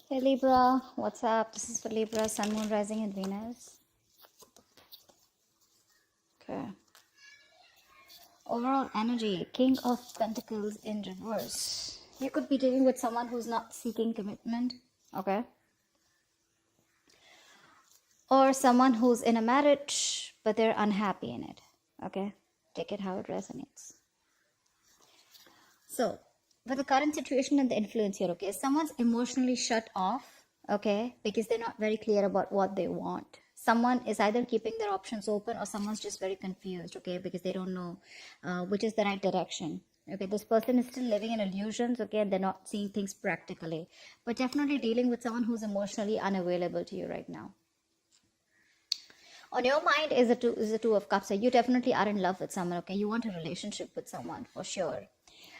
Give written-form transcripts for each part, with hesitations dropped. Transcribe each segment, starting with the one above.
Hey Libra, what's up? This is for Libra, Sun, Moon, Rising, and Venus. Okay. Overall energy, King of Pentacles in reverse. You could be dealing with someone who's not seeking commitment, okay? Or someone who's in a marriage, but they're unhappy in it, okay? Take it how it resonates. So, with the current situation and the influence here, okay, someone's emotionally shut off, okay, because they're not very clear about what they want. Someone is either keeping their options open or someone's just very confused, okay, because they don't know which is the right direction. Okay, this person is still living in illusions, okay, and they're not seeing things practically, but definitely dealing with someone who's emotionally unavailable to you right now. On your mind is the two of cups. So you definitely are in love with someone, okay, you want a relationship with someone for sure.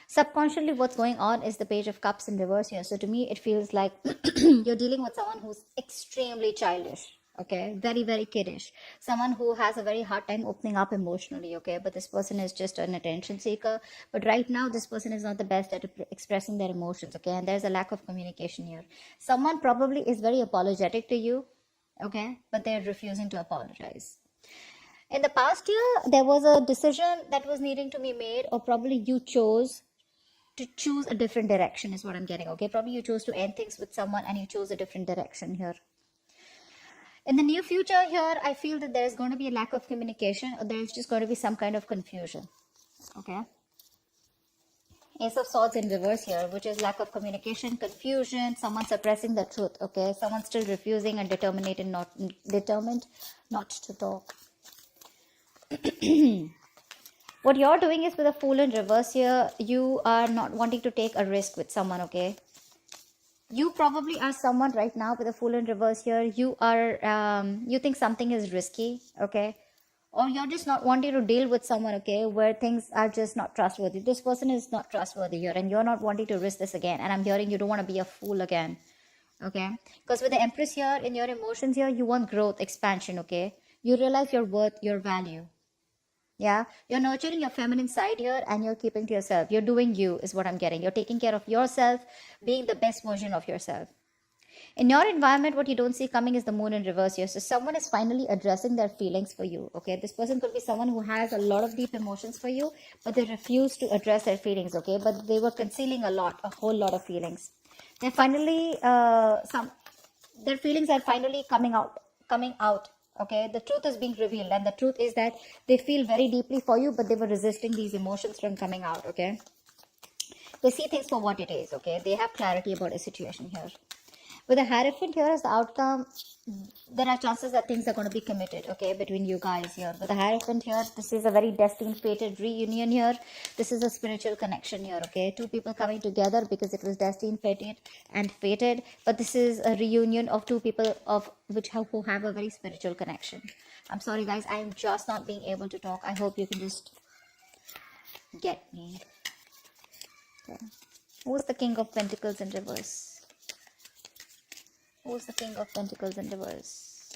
Subconsciously, what's going on is the Page of Cups in reverse here. So to me, it feels like you're dealing with someone who's extremely childish, okay, very, very kiddish, someone who has a very hard time opening up emotionally, okay, but this person is just an attention seeker. But right now, this person is not the best at expressing their emotions, okay, and there's a lack of communication here. Someone probably is very apologetic to you, okay, but they're refusing to apologize. In the past year, there was a decision that was needing to be made, or probably you chose to choose a different direction, is what I'm getting, okay? Probably you chose to end things with someone and you chose a different direction here. In the near future here, I feel that there's going to be a lack of communication, or there's just going to be some kind of confusion, okay? Ace of Swords in reverse here, which is lack of communication, confusion, someone suppressing the truth, okay? Someone still refusing and determined not to talk. What you're doing is with a Fool in reverse here, you are not wanting to take a risk with someone, okay? You probably are someone right now with a Fool in reverse here. You are, you think something is risky, okay? Or you're just not wanting to deal with someone, okay, where things are just not trustworthy. This person is not trustworthy here, and you're not wanting to risk this again. And I'm hearing you don't want to be a fool again, okay? Because with the Empress here, in your emotions here, you want growth, expansion, okay? You realize your worth, your value. Yeah, you're nurturing your feminine side here and you're keeping to yourself. You're doing you, is what I'm getting. You're taking care of yourself, being the best version of yourself. In your environment, what you don't see coming is the Moon in reverse here. So someone is finally addressing their feelings for you, okay? This person could be someone who has a lot of deep emotions for you, but they refuse to address their feelings, okay? But they were concealing a whole lot of feelings. They're finally, their feelings are finally coming out, okay? The truth is being revealed, and the truth is that they feel very deeply for you, but they were resisting these emotions from coming out, okay? They see things for what it is, okay? They have clarity about a situation here. With the Hierophant here as the outcome, there are chances that things are going to be committed, okay, between you guys here. With the Hierophant here, this is a very destined, fated reunion here. This is a spiritual connection here, okay? Two people coming together because it was destined, fated. But this is a reunion of two people who have a very spiritual connection. I'm sorry, guys. I'm just not being able to talk. I hope you can just get me. Okay. Who's the King of Pentacles in reverse? Who's the King of Pentacles in reverse?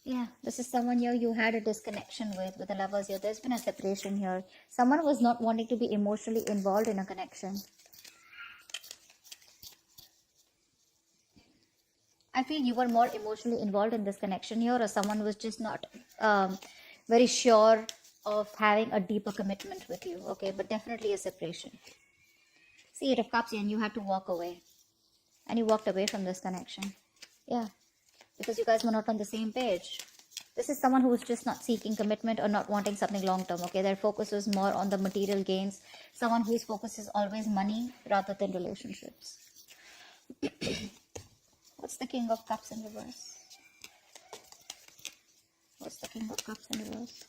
Yeah, this is someone here you had a disconnection with the Lovers here. There's been a separation here. Someone was not wanting to be emotionally involved in a connection. I feel you were more emotionally involved in this connection here, or someone was just not very sure of having a deeper commitment with you, okay? But definitely a separation. See, Eight of Cups, and you had to walk away. And you walked away from this connection. Yeah, because you guys were not on the same page. This is someone who is just not seeking commitment or not wanting something long term, okay? Their focus was more on the material gains. Someone whose focus is always money rather than relationships. What's the King of Cups in reverse? What's the King of Cups in reverse?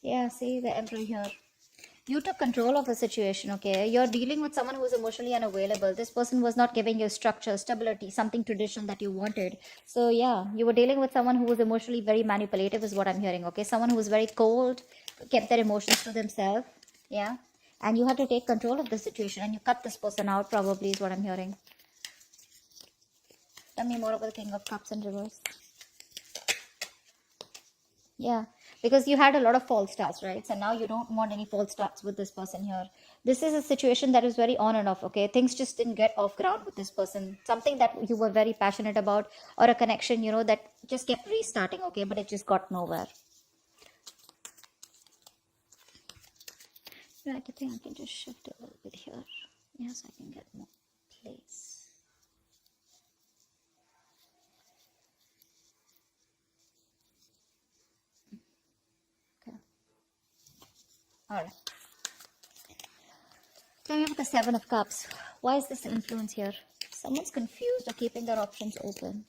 Yeah, see the Emperor here. You took control of the situation, okay? You're dealing with someone who's emotionally unavailable. This person was not giving you structure, stability, something traditional that you wanted. So yeah, you were dealing with someone who was emotionally very manipulative is what I'm hearing, okay? Someone who was very cold, kept their emotions to themselves, yeah? And you had to take control of the situation and you cut this person out probably is what I'm hearing. Tell me more about the King of Cups in reverse. Yeah, because you had a lot of false starts, right? So now you don't want any false starts with this person here. This is a situation that is very on and off, okay? Things just didn't get off ground with this person. Something that you were very passionate about, or a connection, that just kept restarting, okay? But it just got nowhere. Right, I think I can just shift a little bit here. Yes, I can get more place. Okay. All right. Tell me about the Seven of Cups. Why is this influence here? Someone's confused or keeping their options open.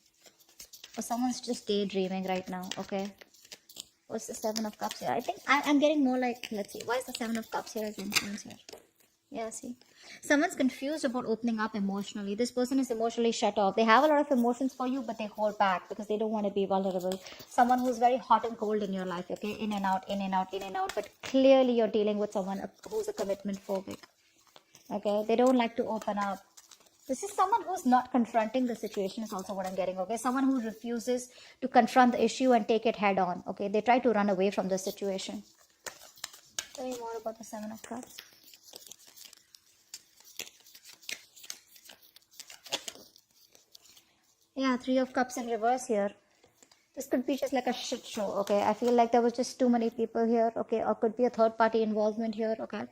Or someone's just daydreaming right now, okay? What's the Seven of Cups here? I think I'm getting more like, let's see, why is the Seven of Cups here as influence here? Yeah, see. Someone's confused about opening up emotionally. This person is emotionally shut off. They have a lot of emotions for you, but they hold back because they don't want to be vulnerable. Someone who's very hot and cold in your life, okay? In and out, in and out, in and out. But clearly you're dealing with someone who's a commitment phobic. Okay? They don't like to open up. This is someone who's not confronting the situation is also what I'm getting, okay? Someone who refuses to confront the issue and take it head on, okay? They try to run away from the situation. Tell me more about the Seven of Cups. Yeah, Three of Cups in reverse here. This could be just like a shit show, okay? I feel like there was just too many people here, okay? Or could be a third party involvement here, okay?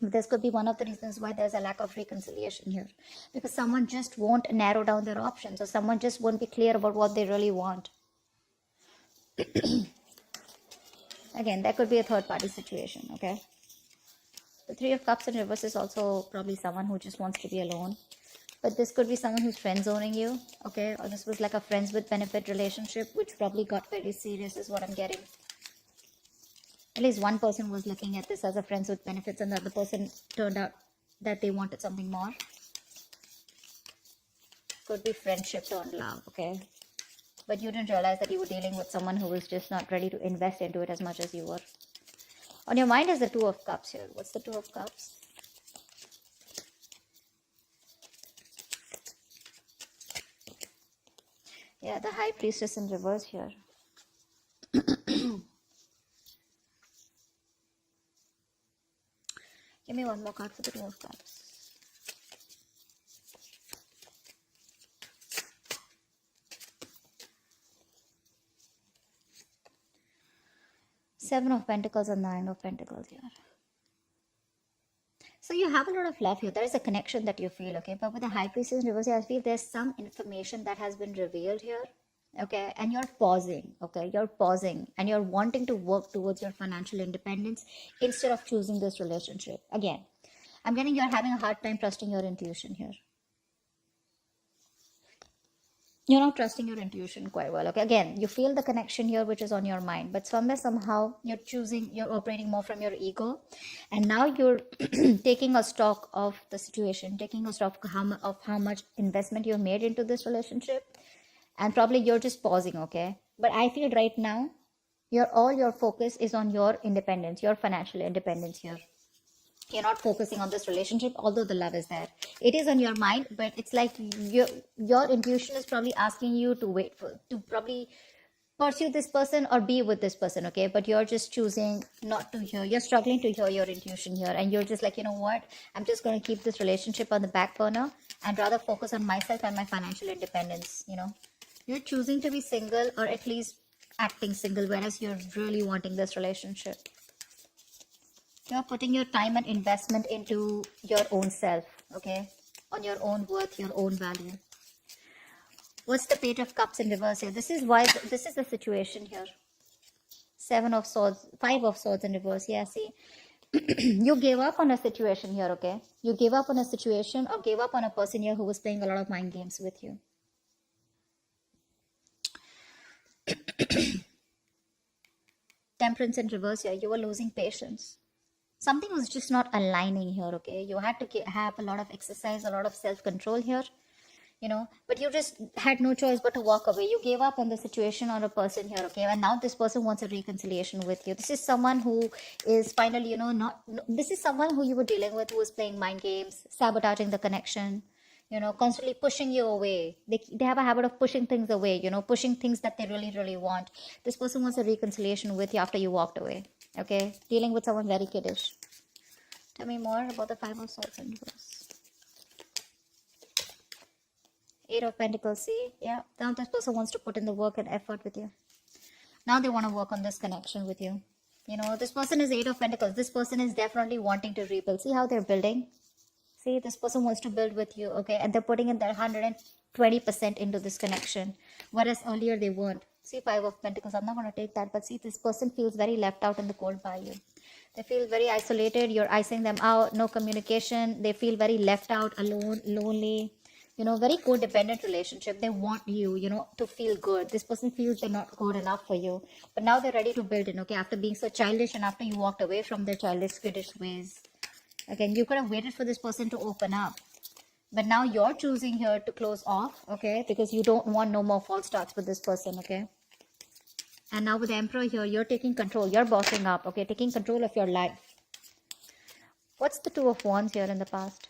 This could be one of the reasons why there's a lack of reconciliation here. Because someone just won't narrow down their options, or someone just won't be clear about what they really want. Again, that could be a third party situation, okay? The Three of Cups in reverse is also probably someone who just wants to be alone. But this could be someone who's friend zoning you, okay? Or this was like a friends with benefit relationship, which probably got very serious is what I'm getting. At least one person was looking at this as a friends with benefits, and the other person turned out that they wanted something more. Could be friendship turned love, okay? But you didn't realize that you were dealing with someone who was just not ready to invest into it as much as you were. On your mind is the Two of Cups here. What's the Two of Cups? Yeah, the High Priestess in reverse here. Give me one more card for the Two of Cups. Seven of Pentacles and Nine of Pentacles here. So you have a lot of love here. There is a connection that you feel, okay? But with the High Priestess in reverse, I feel there's some information that has been revealed here, okay? And you're pausing, okay? You're pausing and you're wanting to work towards your financial independence instead of choosing this relationship. Again, I'm getting you're having a hard time trusting your intuition here. You're not trusting your intuition quite well, okay? Again, you feel the connection here, which is on your mind, but somewhere, somehow, you're operating more from your ego, and now you're taking a stock of the situation, taking a stock of how much investment you've made into this relationship, and probably you're just pausing, okay? But I feel right now, all your focus is on your independence, your financial independence here. You're not focusing on this relationship, although the love is there. It is on your mind, but it's like your intuition is probably asking you to probably pursue this person or be with this person, okay? But you're just choosing not to hear. You're struggling to hear your intuition here, and you're just like, you know what? I'm just going to keep this relationship on the back burner and rather focus on myself and my financial independence, You're choosing to be single, or at least acting single, whereas you're really wanting this relationship. You're putting your time and investment into your own self, okay? On your own worth, your own value. What's the Page of Cups in reverse here? This is the situation here. Seven of Swords, Five of Swords in reverse. Yeah, see? You gave up on a situation here, okay? You gave up on a situation or gave up on a person here who was playing a lot of mind games with you. Temperance in reverse here. You were losing patience. Something was just not aligning here, okay? You had to have a lot of exercise, a lot of self-control here, but you just had no choice but to walk away. You gave up on the situation or a person here, okay? And now this person wants a reconciliation with you. This is someone who is finally, this is someone who you were dealing with who was playing mind games, sabotaging the connection, you know, constantly pushing you away. They have a habit of pushing things away, you know, pushing things that they really, really want. This person wants a reconciliation with you after you walked away, okay? Dealing with someone very kiddish. Tell me more about the Five of Swords in reverse. Eight of Pentacles, see? Yeah, now this person wants to put in the work and effort with you. Now they want to work on this connection with you. You know, this person is Eight of Pentacles. This person is definitely wanting to rebuild. See how they're building? See, this person wants to build with you, okay? And they're putting in their 120% into this connection. Whereas earlier they weren't. See, Five of Pentacles. I'm not going to take that. But see, this person feels very left out in the cold by you. They feel very isolated. You're icing them out. No communication. They feel very left out, alone, lonely. You know, very codependent relationship. They want you, you know, to feel good. This person feels they're not good enough for you. But now they're ready to build in, okay? After being so childish and after you walked away from their childish, kiddish ways. Again, you could have waited for this person to open up. But now you're choosing here to close off, okay? Because you don't want no more false starts with this person, okay? And now with the Emperor here, you're taking control. You're bossing up, okay? Taking control of your life. What's the Two of Wands here in the past?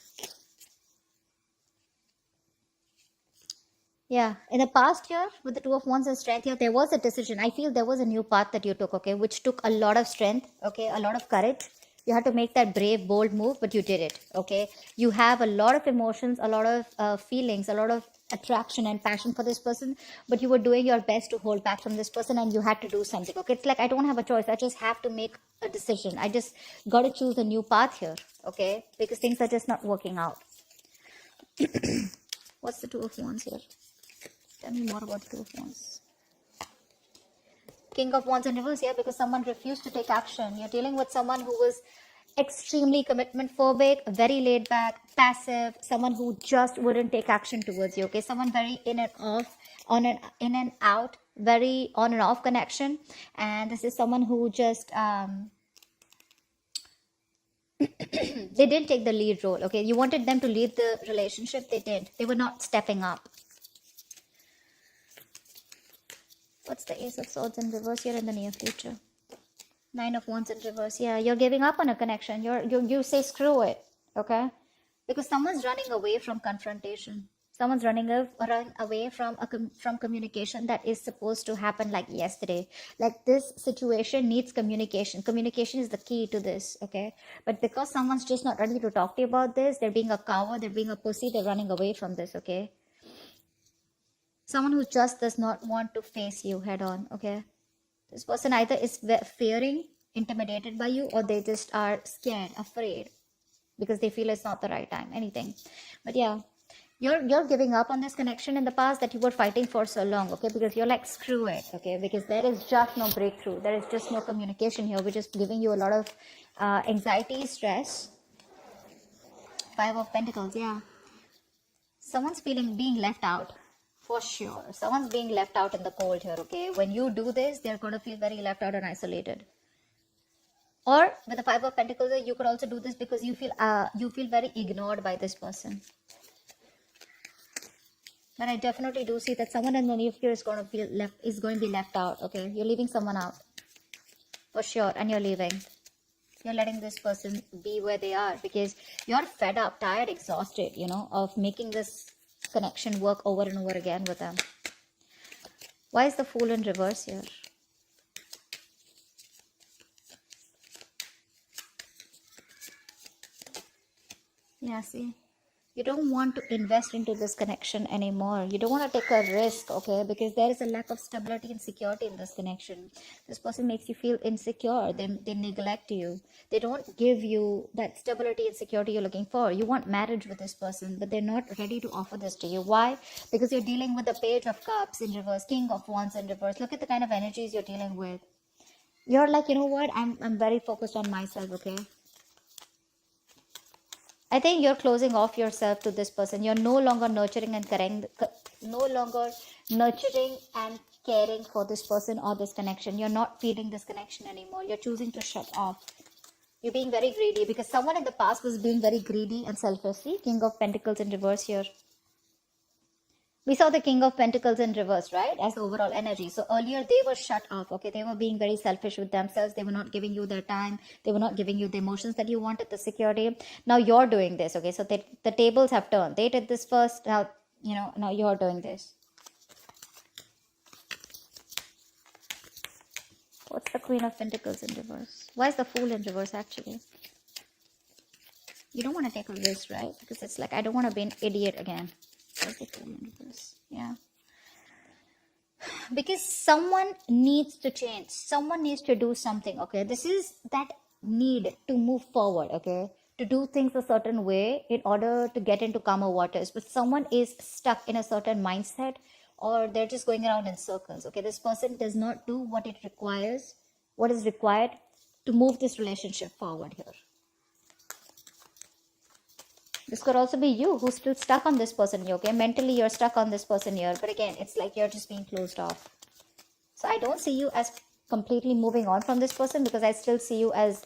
Yeah, in the past year, with the Two of Wands and Strength here, there was a decision. I feel there was a new path that you took, okay? Which took a lot of strength, okay? A lot of courage. You had to make that brave, bold move, but you did it, okay? You have a lot of emotions, a lot of feelings, a lot of attraction and passion for this person, but you were doing your best to hold back from this person and you had to do something, okay? It's like, I don't have a choice. I just have to make a decision. I just got to choose a new path here, okay? Because things are just not working out. What's the Two of Wands here? Tell me more about Two of Wands. King of Wands in reverse here, because someone refused to take action. You're dealing with someone who was extremely commitment phobic, very laid back, passive, someone who just wouldn't take action towards you, okay? Someone very in and off, in and out, very on and off connection. And this is someone who just they didn't take the lead role, okay? You wanted them to lead the relationship, they didn't. They were not stepping up. What's the Ace of Swords in reverse here in the near future? Nine of Wands in reverse. Yeah, you're giving up on a connection. You say screw it, okay? Because someone's running away from confrontation. Someone's running away from communication that is supposed to happen like yesterday. Like, this situation needs communication. Communication is the key to this, okay? But because someone's just not ready to talk to you about this, they're being a coward, they're being a pussy, they're running away from this, okay? Someone who just does not want to face you head on, okay? This person either is fearing, intimidated by you, or they just are scared, afraid, because they feel it's not the right time, anything. But yeah, you're giving up on this connection in the past that you were fighting for so long, okay? Because you're like, screw it, okay? Because there is just no breakthrough. There is just no communication here, which is giving you a lot of anxiety, stress. Five of Pentacles, yeah. Someone's being left out. For sure. Someone's being left out in the cold here, okay? When you do this, they're going to feel very left out and isolated. Or with the Five of Pentacles, you could also do this because you feel very ignored by this person. But I definitely do see that someone in the near future is going to be left out, okay? You're leaving someone out. For sure. And you're leaving. You're letting this person be where they are because you're fed up, tired, exhausted, you know, of making this connection work over and over again with them. Why is the Fool in reverse here? Yeah, see, you don't want to invest into this connection anymore. You don't want to take a risk, okay? Because there is a lack of stability and security in this connection. This person makes you feel insecure. They neglect you. They don't give you that stability and security you're looking for. You want marriage with this person, but they're not ready to offer this to you. Why? Because you're dealing with the Page of Cups in reverse, King of Wands in reverse. Look at the kind of energies you're dealing with. You're like, you know what? I'm very focused on myself, okay? I think you're closing off yourself to this person. You're no longer nurturing and caring for this person or this connection. You're not feeling this connection anymore. You're choosing to shut off. You're being very greedy because someone in the past was being very greedy and selfish. See, King of Pentacles in reverse here. We saw the King of Pentacles in reverse, right? As the overall energy. So earlier they were shut off, okay? They were being very selfish with themselves. They were not giving you their time. They were not giving you the emotions that you wanted, the security. Now you're doing this, okay? So the tables have turned. They did this first. Now, now you're doing this. What's the Queen of Pentacles in reverse? Why is the Fool in reverse, actually? You don't want to take a risk, right? Because it's like, I don't want to be an idiot again. What's the Fool in reverse? Yeah. Because someone needs to change. Someone needs to do something, okay? This is that need to move forward, okay? To do things a certain way in order to get into calmer waters. But someone is stuck in a certain mindset, or they're just going around in circles, okay? This person does not do what it requires, what is required to move this relationship forward here. This could also be you who's still stuck on this person here, okay? Mentally, you're stuck on this person here. But again, it's like you're just being closed off. So I don't see you as completely moving on from this person, because I still see you as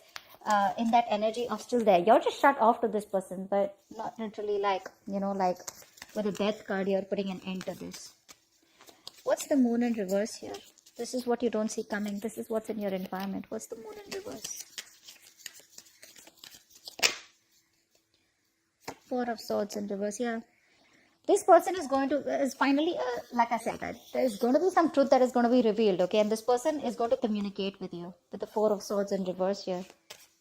in that energy of still there. You're just shut off to this person, but not literally like, like with a death card, you're putting an end to this. What's the Moon in reverse here? This is what you don't see coming. This is what's in your environment. What's the Moon in reverse? Four of Swords in reverse. Yeah, this person is finally like I said, that there's going to be some truth that is going to be revealed, okay? And this person is going to communicate with you with the Four of Swords in reverse here.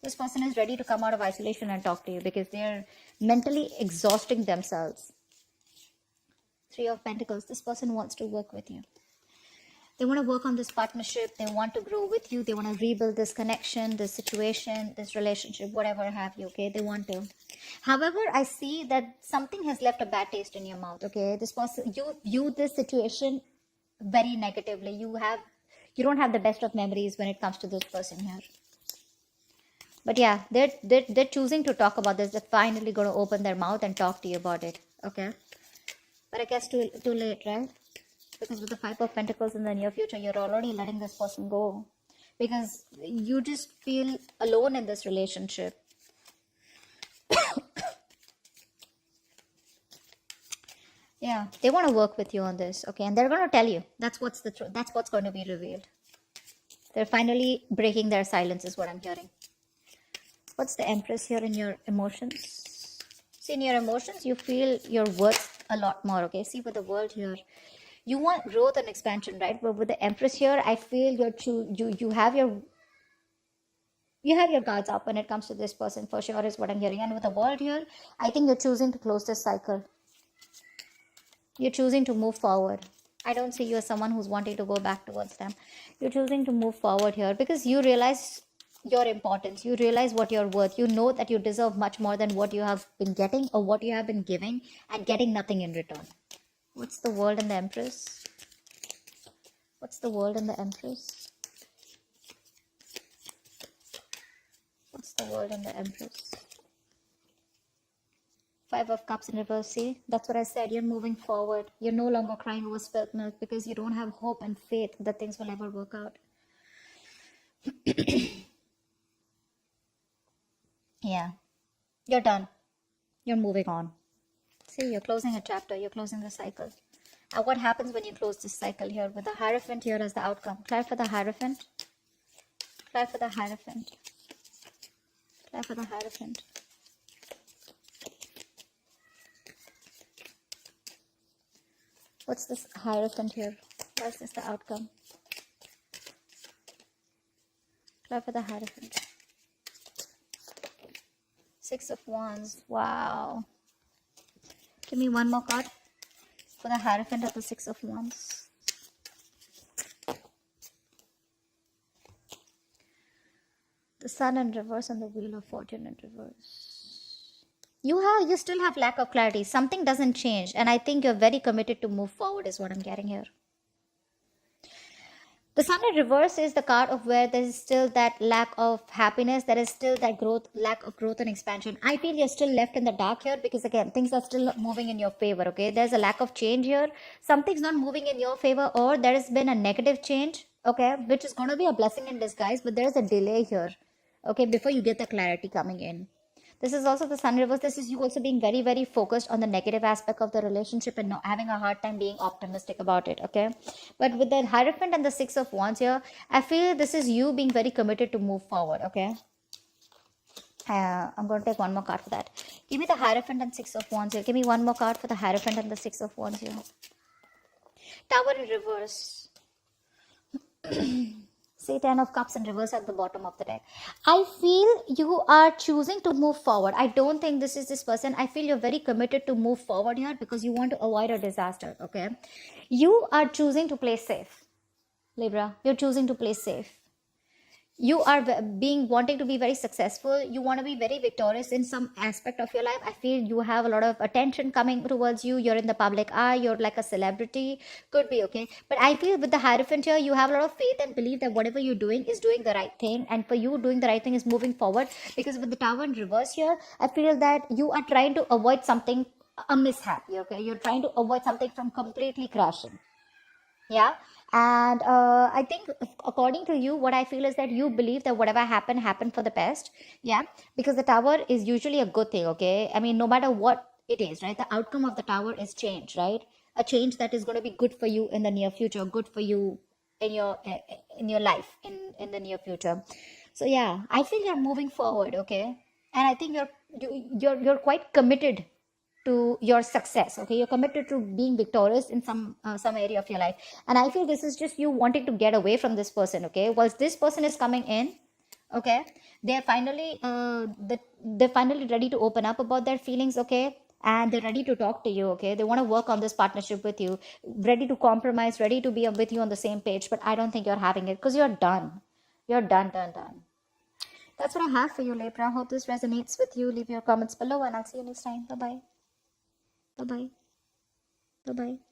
This person is ready to come out of isolation and talk to you, because they're mentally exhausting themselves. Three of Pentacles. This person wants to work with you. They want to work on this partnership. They want to grow with you. They want to rebuild this connection, this situation, this relationship, whatever have you, okay? They want to. However, I see that something has left a bad taste in your mouth, okay? This person, you view this situation very negatively. You don't have the best of memories when it comes to this person here. But yeah, they're choosing to talk about this. They're finally going to open their mouth and talk to you about it, okay? But I guess too late, right? Because with the Five of Pentacles in the near future, you're already letting this person go. Because you just feel alone in this relationship. Yeah, they want to work with you on this, okay? And they're going to tell you. That's what's the truth. That's what's going to be revealed. They're finally breaking their silence is what I'm hearing. What's the Empress here in your emotions? See, in your emotions, you feel your worth a lot more, okay? See, with the World here, you want growth and expansion, right? But with the Empress here, I feel you have your guards up when it comes to this person, for sure, is what I'm hearing. And with the World here, I think you're choosing to close this cycle. You're choosing to move forward. I don't see you as someone who's wanting to go back towards them. You're choosing to move forward here because you realize your importance. You realize what you're worth. You know that you deserve much more than what you have been getting or what you have been giving and getting nothing in return. What's the World and the Empress? What's the World and the Empress? What's the World and the Empress? Five of Cups in reverse. See, that's what I said. You're moving forward. You're no longer crying over spilt milk because you don't have hope and faith that things will ever work out. Yeah, you're done. You're moving on. See, you're closing a chapter. You're closing the cycle. And what happens when you close this cycle here with the Hierophant here as the outcome? Clear for the Hierophant. Clear for the Hierophant. Clear for the Hierophant. What's this Hierophant here? Why is this the outcome? Clear for the Hierophant. Six of Wands. Wow. Give me one more card for the Hierophant of the Six of Wands. The Sun in reverse and the Wheel of Fortune in reverse. You still have lack of clarity. Something doesn't change, and I think you're very committed to move forward is what I'm getting here. The Sun in reverse is the card of where there is still that lack of happiness. There is still that lack of growth and expansion. I feel you're still left in the dark here because, again, things are still not moving in your favor, okay? There's a lack of change here. Something's not moving in your favor, or there has been a negative change, okay, which is going to be a blessing in disguise, but there's a delay here, okay, before you get the clarity coming in. This is also the sun reverse. This is you also being very, very focused on the negative aspect of the relationship and not having a hard time being optimistic about it. Okay. But with the Hierophant and the Six of Wands here, I feel this is you being very committed to move forward. Okay. I'm going to take one more card for that. Give me the Hierophant and Six of Wands here. Give me one more card for the Hierophant and the Six of Wands here. Tower in reverse. Say 10 of Cups in reverse at the bottom of the deck. I feel you are choosing to move forward. I don't think this is this person. I feel you're very committed to move forward here because you want to avoid a disaster. Okay. You are choosing to play safe. Libra, you're choosing to play safe. You are wanting to be very successful. You want to be very victorious in some aspect of your life. I feel you have a lot of attention coming towards you. You're in the public eye. You're like a celebrity. Could be, okay. But I feel with the Hierophant here, you have a lot of faith and belief that whatever you're doing is doing the right thing. And for you, doing the right thing is moving forward. Because with the Tower in reverse here, I feel that you are trying to avoid something, a mishap. Okay. You're trying to avoid something from completely crashing. Yeah. And I think according to you, what I feel is that you believe that whatever happened for the best. Yeah. Because the Tower is usually a good thing. Okay. I mean, no matter what it is, right, the outcome of the Tower is change, right? A change that is going to be good for you in the near future, good for you in your life in the near future. So yeah, I feel you're moving forward. Okay. And I think you're quite committed to your success. Okay, you're committed to being victorious in some area of your life. And I feel this is just you wanting to get away from this person. Okay, once this person is coming in, okay, they're finally they're finally ready to open up about their feelings. Okay, and they're ready to talk to you. Okay, they want to work on this partnership with you, ready to compromise, ready to be with you on the same page. But I don't think you're having it because you're done. You're done. That's what I have for you, Libra. Hope this resonates with you. Leave your comments below and I'll see you next time. Bye bye. Bye bye. Bye bye.